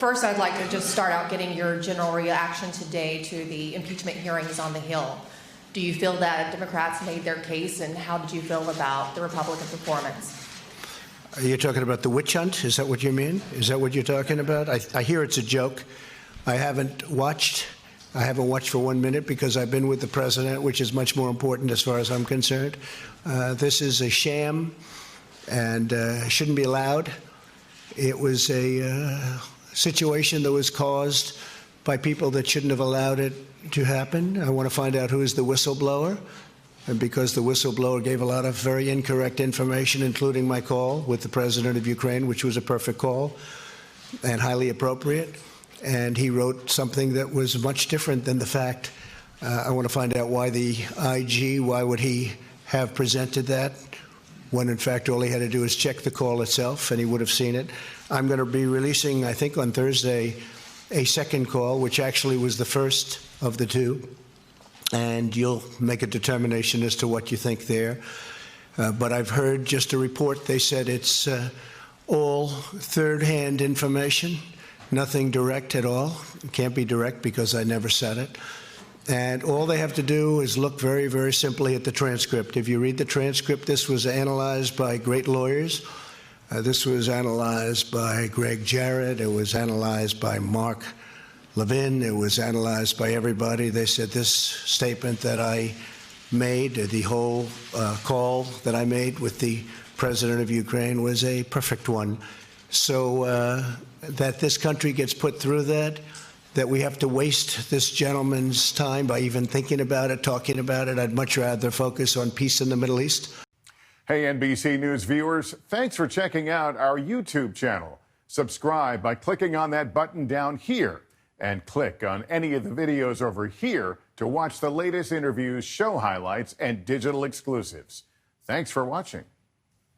First, I'd like to just start out getting your general reaction today to the impeachment hearings on the Hill. Do you feel that Democrats made their case, and how did you feel about the Republican performance? Are you talking about the witch hunt? Is that what you mean? Is that what you're talking about? I hear it's a joke. I haven't watched for 1 minute because I've been with the president, which is much more important as far as I'm concerned. This is a sham and shouldn't be allowed. It was a situation that was caused by people that shouldn't have allowed it to happen. I want to find out who is the whistleblower. And because the whistleblower gave a lot of very incorrect information, including my call with the president of Ukraine, which was a perfect call and highly appropriate. And he wrote something that was much different than the fact. I want to find out why the IG, why would he have presented that when, in fact, all he had to do is check the call itself and he would have seen it. I'm going to be releasing, I think on Thursday, a second call, which actually was the first of the two. And you'll make a determination as to what you think there. But I've heard just a report. They said it's all third-hand information, nothing direct at all. It can't be direct because I never said it. And all they have to do is look very, very simply at the transcript. If you read the transcript, this was analyzed by great lawyers. This was analyzed by Greg Jarrett. It was analyzed by Mark Levin. It was analyzed by everybody. They said this statement that I made, the whole call that I made with the president of Ukraine, was a perfect one. So that this country gets put through that we have to waste this gentleman's time by even thinking about it, talking about it. I'd much rather focus on peace in the Middle East. Hey, NBC News viewers, thanks for checking out our YouTube channel. Subscribe by clicking on that button down here and click on any of the videos over here to watch the latest interviews, show highlights, and digital exclusives. Thanks for watching.